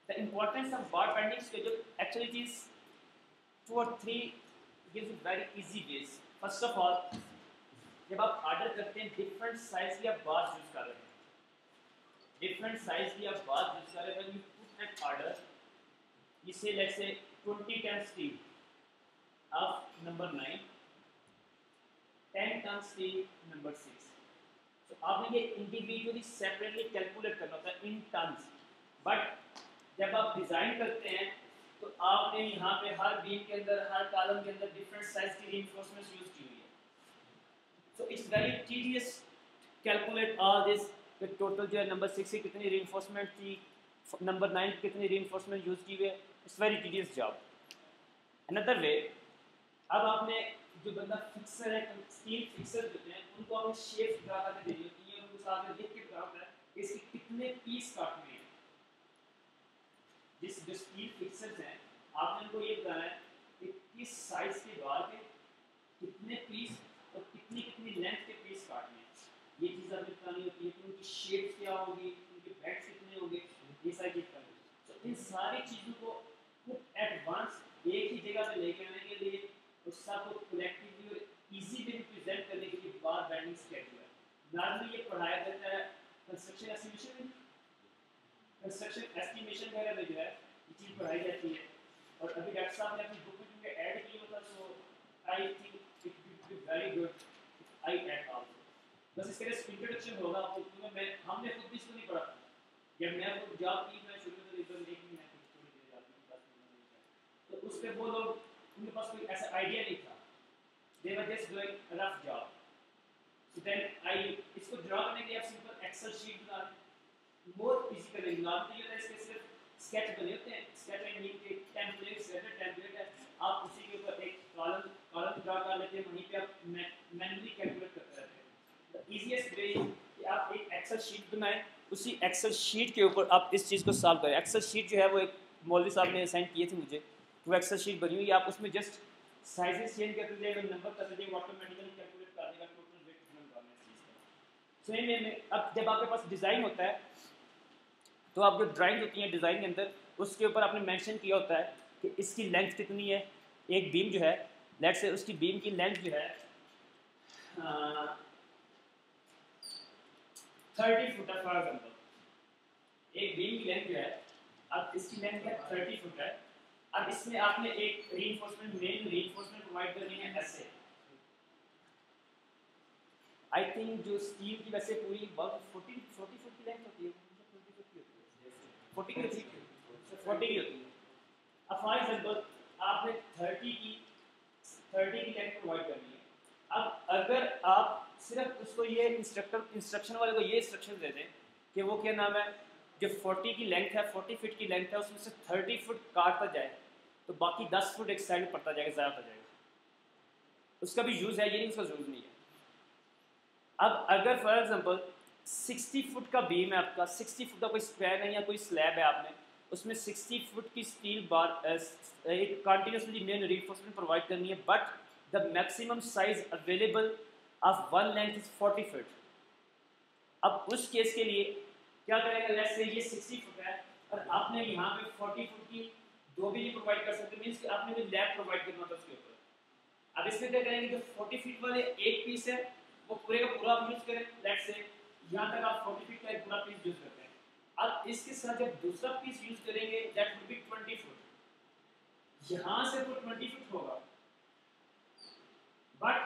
the importance of bar bending schedule, actually it is 2 or 3 gives you very easy ways. First of all, जब आप order करते हैं different size की आप bars use कर रहे हैं, डिफरेंट साइज की आप बार्स यूज कर रहे हैं, you put an order, you say let's say 20 ton steel of number 9, 10 ton steel number 6. So आपने ये इंडिविजुअली सेपरेटली कैलकुलेट करना होता है इन टन्स, बट जब आप डिज़ाइन करते हैं तो आपने यहाँ पे हर बीम के अंदर, हर कॉलम के अंदर डिफरेंट साइज की रीइंफोर्समेंट्स यूज की हुई है। So it's very tedious calculate all this, कि टोटल जो है नंबर 6 की कितनी रीइंफोर्समेंट थी, नंबर 9 की कितनी रीइंफोर्समेंट यूज की हुई है। It's very tedious job. Another way, अब आपने जो बंदा फिक्सर है, स्टील फिक्सर होते हैं, उनको आपने शेप ड्रा करके दे दी होती है, उनको साथ में लिख के ड्रा करना है इसके कितने पीस काटने हैं। जिस जो स्टील फिक्सर्स हैं, आपने उनको ये बताना है कि किस साइज के बार के कितने पीस और कितनी कितनी लेंथ के पीस काटने हैं। ये चीज़ आपने बतानी होती है कि उनकी शेप्स क्या होगी, उनके बैक्स कितने होंगे, ये सारी चीज़ करनी है। तो इन सारी चीज़ों को खुद एडवांस एक ही जगह पे लेके आने के लिए और सबको कलेक्टिवली और इजी वे में प्रेजेंट करने के लिए बार बेंडिंग स्केड्यूल है। नॉर्मली ये पढ़ाया जाता है कंस्ट्रक्शन एस्टिमेशन में, कंस्ट्रक्शन एस्टिमेशन वगैरह में जो है ये चीज़ पढ़ाई जाती है। और अभी डॉक्टर साहब ने अपनी बुक में क्योंकि ऐड की होता, सो I think it will be very good I add also. बस इसके लिए इंट्रोडक्शन होगा आपको, क्योंकि मैं हमने खुद भी इसको नहीं पढ़ा। जब मैं खुद जॉब की, मैं शुरू में रिजल्ट देखी, मैं थोड़ी देर जाती थी बस, तो उस पर वो लोग, उनके पास कोई ऐसा आइडिया नहीं था, दे were just doing rough job. So then I इसको ड्रा करने के लिए आप सिंपल एक्सेल शीट बना बहुत इजी कर लेंगे। नॉर्मली ये होता है इसके सिर्फ स्केच बने होते हैं, स्केच आई मीन के टेम्पलेट है, आप उसी के ऊपर एक कॉलम ड्रा कर लेते हैं, वहीं पे आप मैन्युअली कैलकुलेट करते रहते हैं। द इजीएस्ट वे कि आप एक एक्सेल शीट बनाएं, उसी एक्सेल शीट के ऊपर आप इस चीज़ को सॉल्व करें। एक्सेल शीट जो है वो एक मौलवी साहब ने असाइन किए थे मुझे, वो एक्सेल शीट बनी हुई है, आप उसमें जस्ट साइजेस चेंज करते जाइए, नंबर करते जाइए, ऑटोमेटिकली कैलकुलेट कर देगा टोटल वेट कितना निकालना है इस चीज़ का। सेम में अब जब आपके पास डिज़ाइन होता है तो आप जो ड्राइंग होती है डिज़ाइन के अंदर, उसके ऊपर आपने मेंशन किया होता है कि इसकी लेंथ कितनी है। एक बीम जो है, लेट से उसकी बीम की लेंथ जो है 30 फुट है फॉर एग्जाम्पल, एक बीम की लेंथ जो है, अब इसकी लेंथ है 30 फुट है। अब इसमें आपने एक रीइंफोर्समेंट, मेन रीइंफोर्समेंट प्रोवाइड करनी है ऐसे। आई थिंक जो स्टील की वैसे पूरी 40 फुट की लेंथ होती है, 40 की होती है। अब फॉर एग्जाम्पल आपने 30 की लेंथ प्रोवाइड करनी है। अब अगर आप सिर्फ उसको ये इंस्ट्रक्शन वाले को ये इंस्ट्रक्शन दे दें कि वो क्या नाम है, जो 40 की लेंथ है, 40 फीट की लेंथ है, उसमें से 30 फुट काटता जाए तो बाकी 10 फुट एक साइड में पड़ता जाएगा, ज़्यादा होता जाएगा। उसका भी यूज़ है, ये नहीं उसका यूज़ नहीं है। अब अगर फॉर एग्जांपल 60 फुट का बीम है आपका, 60 फुट का कोई स्पैन है या कोई स्लैब है, आपने उसमें 60 फुट की स्टील बार एक कंटिन्यूसली मेन रीइंफोर्समेंट प्रोवाइड करनी है, but the maximum size available of one length is 40 foot. अब उस केस के लिए क्या करेंगे, लेट्स से ये 60 फुट है और आपने यहाँ पे 40 फुट की दो भी नहीं प्रोवाइड कर सकते, मीन्स कि आपने कोई लैब प्रोवाइड करना था उसके ऊपर। अब इसमें क्या करेंगे, जो 40 फीट वाले एक पीस है वो पूरे का पूरा आप यूज करें, लेट्स से यहाँ तक आप 40 फीट का एक पूरा पीस यूज करते हैं। अब इसके साथ जब दूसरा पीस यूज करेंगे दैट वुड बी 20 फुट, यहाँ से तो 20 फुट होगा, बट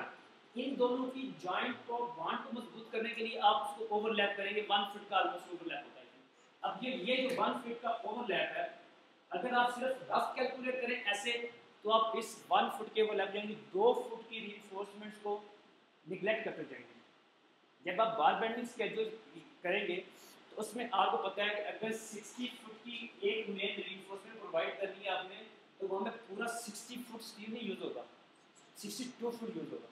इन दोनों की जॉइंट को बॉन्ड को मजबूत करने के लिए आप उसको ओवरलैप करेंगे, 1 फुट का ऑलमोस्ट ओवरलैप होता है। अब ये जो 1 फुट का ओवरलैप है, अगर आप सिर्फ रफ कैलकुलेट करें ऐसे तो आप इस 1 फुट के ओवरलैप यानी 2 फुट की रीइंफोर्समेंट्स को निगलेक्ट करते जाएंगे। जब आप बार बेंडिंग स्केड्यूल करेंगे तो उसमें आपको पता है कि अगर 60 फुट की एक मेन रीइंफोर्समेंट प्रोवाइड करनी है आपने, तो वहाँ में पूरा 60 फुट स्टील नहीं यूज होगा, 62 फुट यूज होगा।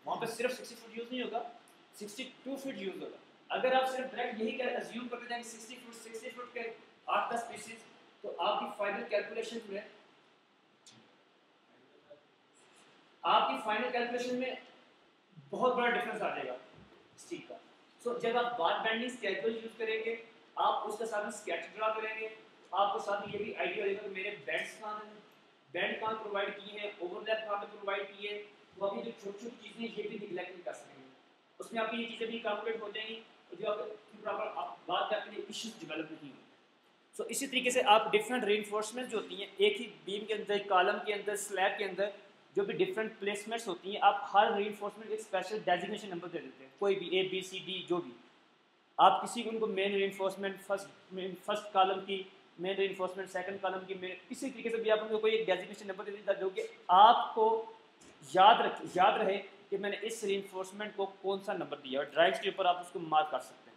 वहाँ पे सिर्फ 60 फुट यूज नहीं होगा, 62 फुट यूज होगा। अगर आप सिर्फ डायरेक्ट यही कर अज्यूम करते जाएंगे 60 फुट के 8-10 पीसेस, तो आपकी फाइनल कैलकुलेशन में बहुत बड़ा डिफरेंस आ जाएगा स्टील का। सो जब आप बार बेंडिंग स्केड्यूल यूज करेंगे, आप उसके साथ में स्केच ड्रा करेंगे, आपको साथ में ये भी आइडिया रहेगा कि मेरे बेंड्स कहाँ हैं, बेंड कहाँ प्रोवाइड किए हैं, ओवरलैप कहाँ पे प्रोवाइड किए हैं, तो अभी जो छोटी छोटी चीज़ें ये भी निगलेक्ट नहीं कर सकेंगे, उसमें आपकी ये चीज़ें भी कैलकुलेट हो जाएंगी, तो जो आपके प्रॉपर आप बात करके लिए इश्यूज डेवलप नहीं होंगे। सो इसी तरीके से आप डिफरेंट रीइंफोर्समेंट जो होती हैं एक ही बीम के अंदर, कॉलम के अंदर, स्लैब के अंदर जो भी डिफरेंट प्लेसमेंट्स होती हैं, आप हर रीइंफोर्समेंट एक स्पेशल डेजिग्नेशन नंबर दे देते हैं, कोई भी ABCD जो भी आप किसी को उनको मेन रीइंफोर्समेंट फर्स्ट कॉलम की मेन रीइंफोर्समेंट, सेकंड कॉलम की मेन, किसी तरीके से भी आप उनको कोई एक डेजिग्नेशन नंबर दे देते जो कि आपको याद रहे कि मैंने इस रीइंफोर्समेंट को कौन सा नंबर दिया, और ड्राइव्स के ऊपर आप उसको मार्क कर सकते हैं।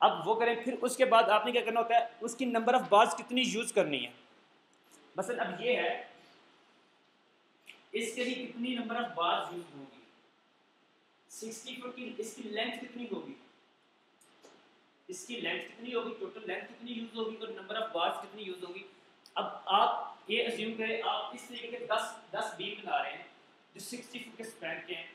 अब वो करें, फिर उसके बाद आपने क्या करना होता है, उसकी नंबर ऑफ बार्स कितनी यूज करनी है। मसलन अब ये है, इसके लिए कितनी नंबर ऑफ बार्स यूज होगी, 60 फुट की इसकी लेंथ कितनी होगी, इसकी लेंथ कितनी होगी, टोटल लेंथ कितनी यूज होगी और नंबर ऑफ बार्स कितनी यूज होगी। अब आप ये अज्यूम करें आप इस तरीके के 10 बीम बना रहे हैं जो 60 फुट के स्पैन के हैं,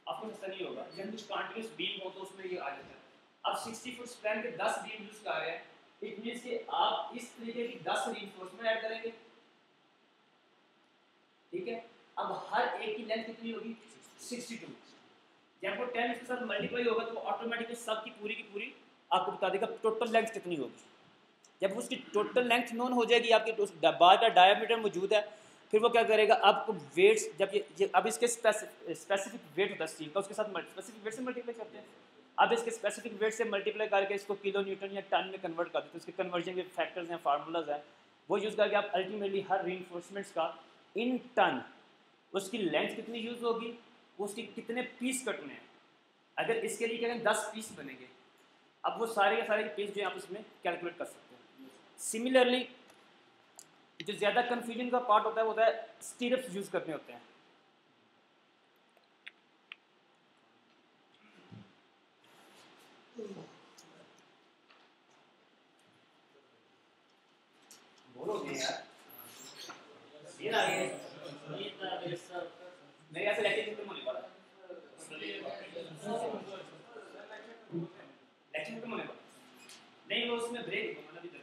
आपको ऐसा नहीं होगा, जब कुछ कंटिन्यूस बीम हो तो उसमें ये आ जाता है। अब 60 फुट स्पैन के 10 बीम यूज कर रहे हैं, इट मींस कि आप इस तरीके की 10 रीइंफोर्समेंट ऐड करेंगे, ठीक है। अब हर एक की लेंथ कितनी होगी, 62। जब वो 10 इसके साथ मल्टीप्लाई होगा तो ऑटोमेटिकली सब की पूरी आपको बता देगा टोटल लेंथ कितनी होगी। जब उसकी टोटल लेंथ नोन हो जाएगी, आपके उस बार का डायमीटर मौजूद है, फिर वो क्या करेगा, आपको वेट्स जब ये अब इसके स्पेसिफिक वेट होता है स्टील का, उसके साथ स्पेसिफिक वेट से मल्टीप्लाई करते हैं। अब इसके स्पेसिफिक वेट से मल्टीप्लाई करके इसको किलो न्यूटन या टन में कन्वर्ट कर देते हैं, उसके कन्वर्जन के फैक्टर्स हैं, फार्मूलाज हैं, वो यूज़ करके आप अल्टीमेटली हर रीइंफोर्समेंट्स का इन टन उसकी लेंथ कितनी यूज़ होगी, उसके कितने पीस कटने हैं। अगर इसके लिए कहें 10 पीस बनेंगे, अब वो सारे के सारे पीस जो है आप इसमें कैलकुलेट कर सकते हैं। सिमिलरली जो ज़्यादा कन्फ्यूजन का पार्ट होता है वो होता है स्टीरअप्स यूज़ करने होते हैं। बोलोगे यार नींद आ गई मेरे यहाँ से लेक्चर खत्म होने वाला लेक्चर खत्म होने वाला नहीं वो उसमें ब्रेक दूंगा मतलब इधर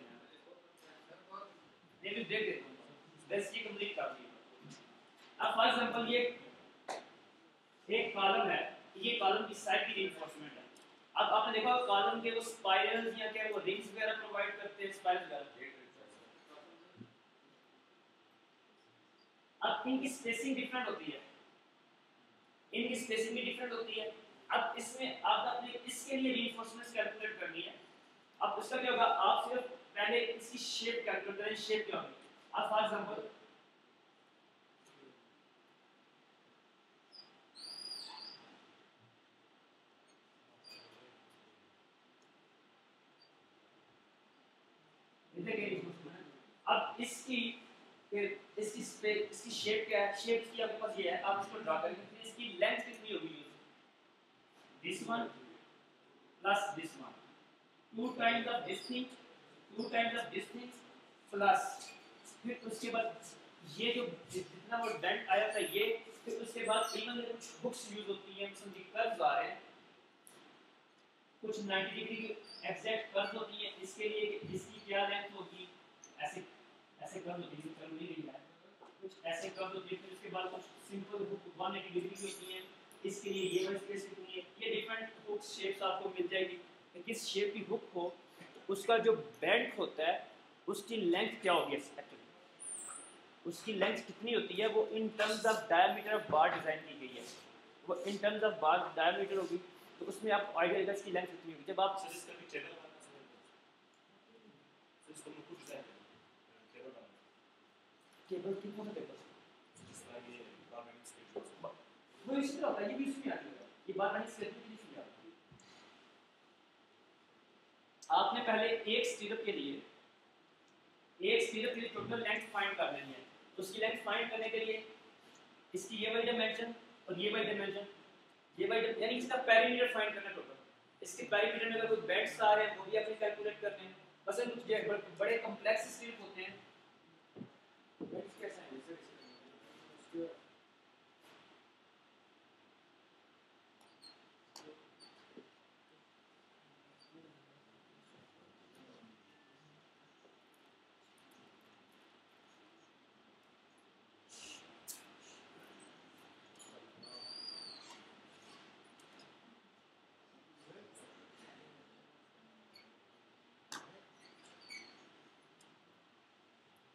नहीं भी ब्रेक देता हूँ बस ये कंप्लीट कर दी अब फॉर एग्जांपल ये एक कॉलम है ये कॉलम की साइड की रीइंफोर्समेंट है अब आपने देखा कॉलम के वो स्पाइरल्स या क्या वो रिंग्स वगैरह प्रोवाइड करते हैं स्पाइरल वगैरह अब इनकी स्पेसिंग डिफरेंट होती है इनकी स्पेसिंग भी डिफरेंट होती है अब इसमें आप अपने इसके लिए रीइंफोर्समेंट्स कैलकुलेट करनी है अब उसका क्या होगा आप सिर्फ पहले इसकी शेप कैलकुलेट करें शेप क्या होगी अब फॉर एग्जांपल अब इसकी शेप क्या है शेप की आपके पास ये है आप इसको ड्रा करेंगे फिर इसकी लेंथ कितनी होगी this one plus this one 2 times of this thing 2 times of this thing plus फिर उसके बाद ये जो जितना वो बेंड आया था ये फिर उसके बाद इवन कुछ बुक्स यूज होती हैं समझिए कर्व्स आ रहे हैं कुछ 90 डिग्री की एग्जैक्ट कर्व होती है इसके लिए इसकी क्या लेंथ होगी ऐसे ऐसे कर्व होती है कर्व नहीं रही है कुछ ऐसे कर्व होती है फिर उसके बाद कुछ सिंपल हुक 180 डिग्री की होती है इसके लिए ये वर्ड स्पेस कितनी है ये डिफरेंट हुक शेप्स आपको मिल जाएगी किस शेप की हुक हो उसका जो बेंड होता है उसकी लेंथ क्या होगी एक्चुअली उसकी लेंथ कितनी होती है वो in terms of diameter of bar design की गई है वो in terms of bar diameter होगी तो उसमें आप आइडिया रहेगा इसकी लेंथ कितनी होगी जब आप इसका भी टेबल बनाना सर इसको कुछ टेबल बनाना केबल किन कौन सा टेबल जिसका ये गवर्नमेंट स्केड्यूल वो इसी तरह होता है ये भी इसमें आती है ये बात नहीं स्केड्यूल की इसमें आती है आपने पहले एक स्टीरअप के लिए टोटल लेंथ फाइंड कर लेनी है तो उसकी लेंथ फाइंड करने के लिए इसकी ये वाली डायमेंशन और ये वाली डायमेंशन ये वाली यानी इसका पेरीमीटर फाइंड करना टोटल इसके पेरीमीटर में अगर कोई बेंड्स आ रहे हैं वो भी अपने कैलकुलेट करने हैं बस कुछ बड़े कॉम्प्लेक्स स्टीरअप होते हैं बेंड्स कैसे हैं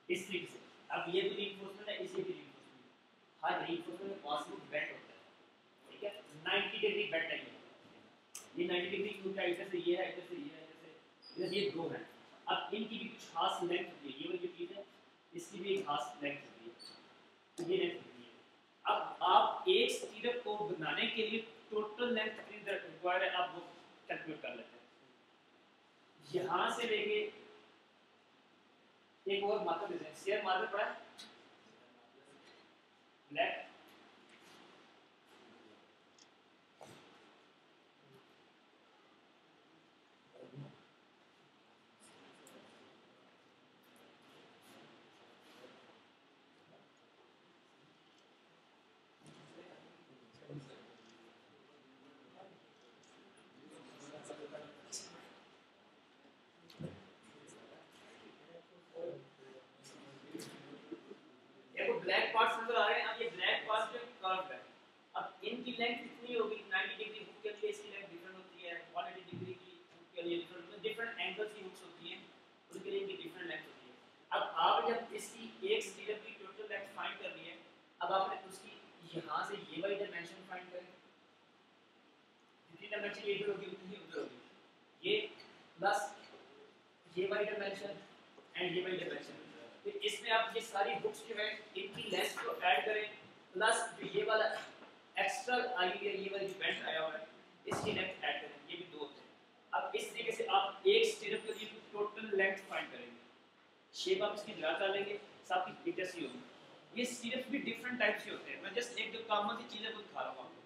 इस तरीके से अब ये भी रीइंफोर्समेंट है इसे भी रीइंफोर्समेंट हर रीइंफोर्समेंट में पॉसिबल बेंड होता है ठीक है 90 डिग्री बेंड है ये 90 डिग्री क्यों क्या इधर से ये है इधर से ये है इधर ये दो हैं अब इनकी भी कुछ खास लेंथ होती है ये वाली चीज़ है इसकी भी एक खास लेंथ होती है ये लेंथ होती है अब आप एक स्टीरअप को बनाने के लिए टोटल लेंथ कितनी रिक्वायर है आप वो कैलकुलेट कर लेते हैं यहाँ से लेके एक और मार्कर दे दें शेयर मार्कर पड़ा है ब्लैक ब्लैक पार्ट्स नजर आ रहे हैं अब ये ब्लैक पार्ट्स जो कर्व है अब इनकी लेंथ कितनी होगी 90 डिग्री हुक के लिए इसकी लेंथ डिफरेंट होती है 180 डिग्री की हुक के लिए डिफरेंट एंगल्स की हुक्स होती हैं उनके लिए इनकी डिफरेंट लेंथ होती है अब आप जब इसकी एक स्टीरअप की टोटल लेंथ फाइंड करनी है अब आपने उसकी यहाँ से ये वाली डायमेंशन फाइंड करें जितनी डायमेंशन इधर होगी उतनी उधर होगी ये प्लस ये वाली डायमेंशन एंड ये वाली डायमेंशन फिर इसमें आप ये सारी बुक्स जो है इनकी लेंथ को ऐड करें प्लस जो ये वाला एक्स्ट्रा आई है ये वाली बेंड आया हुआ है इसकी लेंथ ऐड करें ये भी दो होते हैं अब इस तरीके से आप एक स्टीरअप के लिए टोटल लेंथ फाइंड करेंगे शेप आप इसकी ड्रा कर लेंगे सब की जैसी होगी ये स्टीरअप भी डिफरेंट टाइप से होते हैं मैं जस्ट एक जो कॉमन सी चीज़ है वो दिखा रहा हूँ आपको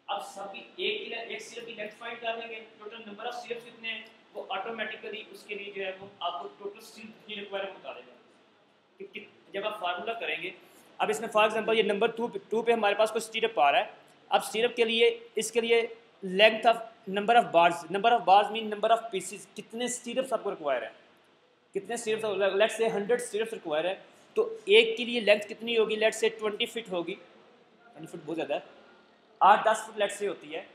अब सभी एक सिरप की लेंथ फाइंड कर लेंगे, टोटल नंबर ऑफ सिरप्स कितने हैं वो ऑटोमेटिकली उसके लिए जो है वो आपको टोटल सिरप कितनी रिक्वायरमेंट बता देगा कि जब आप फार्मूला करेंगे। अब इसमें फॉर एग्जांपल ये नंबर टू पे हमारे पास कोई सिरप आ रहा है। अब सिरप के लिए इसके लिए length of number of bars mean number of pieces, कितने सिरप्स आपको रिक्वायर है, कितने syrups, let's say 100 syrups require है, तो एक के लिए लेंथ कितनी होगी, लेट्स से 20 फीट होगी, 20 फीट बहुत ज़्यादा है, 8-10 फुट लेट्स से होती है।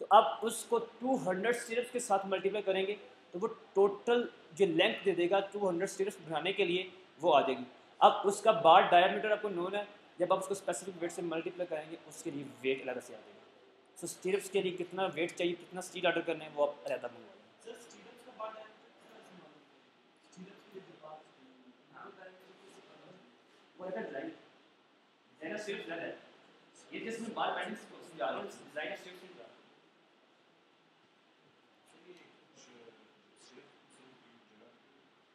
तो आप उसको 200 सिरप्स के साथ मल्टीप्लाई करेंगे तो वो टोटल जो लेंथ दे देगा 200 सिरप्स बनाने के लिए वो आ जाएगी। अब उसका बार डायमीटर आपको नोन है, जब आप उसको स्पेसिफिक वेट से मल्टीप्लाई करेंगे उसके लिए वेट अलग से आ जाएगा। सो सिरप्स के लिए कितना वेट चाहिए, कितना स्टील ऑर्डर करना है वो आप अलग मंगवाएंगे। सर स्टीलर्स का बात है, स्टीलर्स के लिए जो बात वो है डिजाइन, डिजाइनर सिर्फ ज़्यादा है, ये जिसमें बार बैंडिंग समझा रहा हूँ, डिजाइनर सिर्फ नहीं रहा।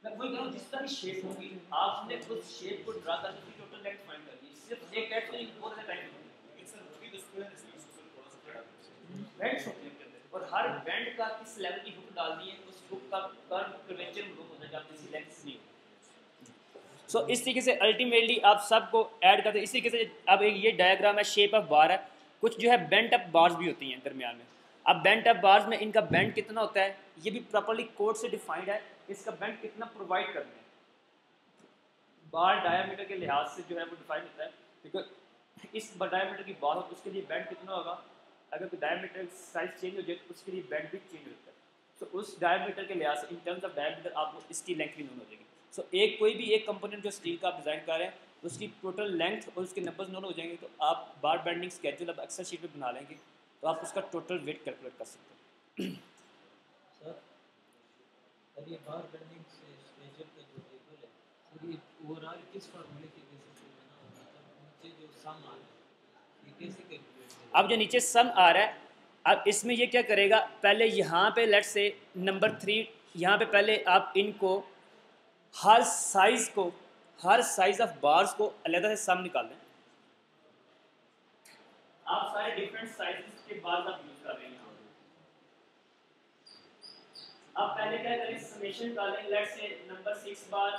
मैं वही कह रहा हूँ, जिस तरह की शेप होगी आपने उस शेप को ड्रा करके उसकी टोटल लेंथ फाइंड करनी है। सिर्फ एक कैट से बहुत ज़्यादा टाइम लगेगा। लेकिन सर वही तो स्क्वायर है, इसलिए उसको थोड़ा सा बड़ा बैंड्स होते हैं उसके अंदर, और हर बैंड का किस लेवल की हुक डालनी है, उस हुक का कर्व कर्वेचर हुक होता है जहाँ किसी लेंथ नहीं होती। सो इस तरीके से अल्टीमेटली आप सबको ऐड करते हैं। इस तरीके से अब एक ये डायग्राम है, शेप ऑफ बार है, कुछ जो है बेंट अप बार्स भी होती हैं दरमियान में। अब बेंट अप बार्स में इनका बेंट कितना होता है ये भी प्रॉपर्ली कोड से डिफाइंड है, इसका बेंट कितना प्रोवाइड करना है बार डायमीटर के लिहाज से जो है वो डिफाइन होता है, क्योंकि इस डायमीटर की बार हो तो उसके लिए बेंट कितना होगा, अगर कोई डायमीटर साइज चेंज हो जाए तो उसके लिए बेंट भी चेंज होता है। तो उस डायमीटर के लिहाज से इन टर्म्स ऑफ डायमीटर आपको इसकी लेंथ भी नोन हो जाएगी। सो एक कोई भी एक कंपोनेंट जो स्टील का आप डिज़ाइन कर रहे हैं उसकी टोटल लेंथ और उसके नंबर्स नोन हो जाएंगे, तो आप बार बेंडिंग स्केड्यूल अब एक्सेल शीट पे बना लेंगे तो आप उसका टोटल वेट कैलकुलेट कर सकते हैं। सर ये बार बेंडिंग से स्केड्यूल का जो टेबल है सर, ये ओवरऑल किस फार्मूले के बेसिस पे बना होगा? मतलब नीचे जो सम आ रहा है ये कैसे कैलकुलेट करें? अब जो नीचे सम आ रहा है, अब इसमें ये क्या करेगा, पहले यहाँ पे लेट्स से नंबर 3 यहाँ पे पहले आप इनको हर साइज ऑफ बार्स को अलग से सम निकाल लें। आप सारे डिफरेंट साइजेस के बार्स आप यूज कर रहे हैं यहाँ पे। अब पहले क्या करें, समेशन निकालें, let's say number 6 bar,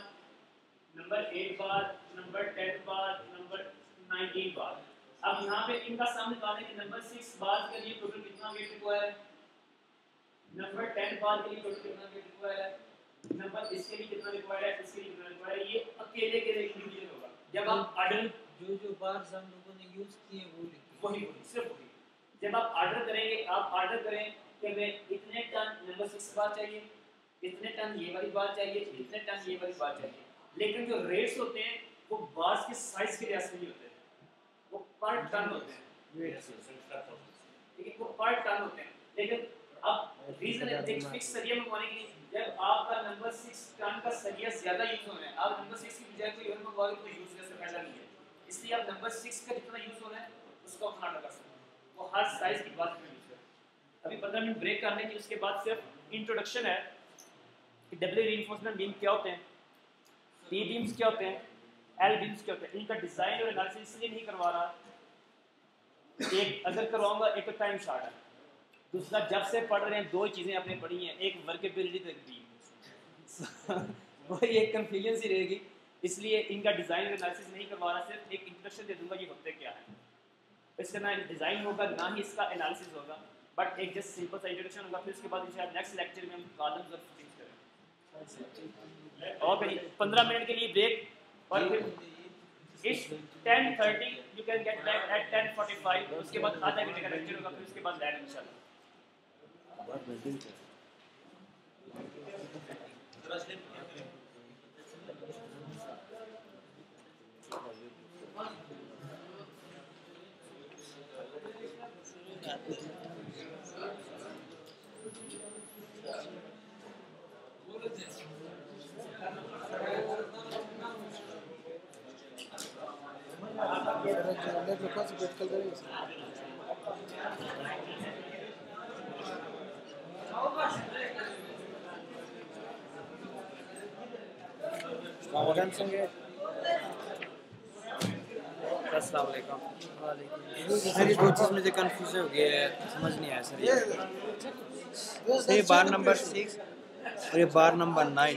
number 8 bar, number 10 bar, number 19 बार। अब यहाँ पे इनका सम निकालें कि नंबर 6 बार के लिए टोटल कितना वेट रिक्वायर है, नंबर 10 बार के लिए टोटल कितना वेट रिक्वायर है, नंबर इसके लिए कितना रिक्वायर है, इसके लिए कितना रिक्वायर है, ये अकेले के लिए इंडिविजुअल होगा। जब आप ऑर्डर जो बार्स हम लोगों ने यूज किए वो लिखिए। वही सिर्फ वही, जब आप ऑर्डर करेंगे आप ऑर्डर करें कि हमें इतने टन नंबर 6 बार चाहिए, इतने टन ये वाली बार चाहिए, इतने टन ये वाली बार चाहिए। लेकिन जो रेट्स होते हैं वो बार्स के साइज के लिहाज से नहीं होते हैं, वो पर टन होते हैं, ठीक है, वो पर टन होते हैं। लेकिन अब रीजन है एक फिक्स सरिया मंगवाने के लिए, जब आपका नंबर 6 टन का सरिया ज्यादा यूज होना है, आप नंबर 6 की बजाय कोई और मंगवाओगे तो यूज करने से फायदा नहीं है, इसलिए आप नंबर 6 का जितना यूज होना है उसको अपना कर सकते हैं, वो हर साइज की बात में यूज करें। अभी 15 मिनट ब्रेक करने की, उसके बाद सिर्फ इंट्रोडक्शन है कि डब्ल्यू रीइंफोर्समेंट बीम क्या होते हैं, टी बीम्स क्या होते हैं, एल बीम्स क्या होते हैं, इनका डिजाइन और एनालिसिस इसलिए नहीं करवा रहा, एक अगर करवाऊंगा एक तो टाइम शॉर्ट है, दूसरा जब से पढ़ रहे हैं दो चीज़ें आपने पढ़ी हैं, एक वर्केबिलिटी तो एक बीम वही एक कन्फ्यूजन सी रहेगी, इसलिए इनका डिज़ाइन और एनालिसिस नहीं करवा रहा, सिर्फ एक इंट्रोडक्शन दे दूंगा ये होते क्या है। इसका ना डिज़ाइन होगा ना ही इसका एनालिसिस होगा, बट एक जस्ट सिंपल सा इंट्रोडक्शन होगा, फिर उसके बाद इंशाल्लाह नेक्स्ट लेक्चर में हम कॉलम्स और फिटिंग्स करेंगे। और फिर 15 मिनट के लिए ब्रेक, और फिर इस 10:30 you can get back at 10:45, उसके बाद आधा घंटे का लेक्चर होगा, फिर उसके बाद लैब इंशाल्लाह। संगे अस्सलाम वालेकुम। सर ये दो चीज़ मुझे कंफ्यूज हो गया है, समझ नहीं आया सर। ये बार नंबर 6 और ये बार नंबर 9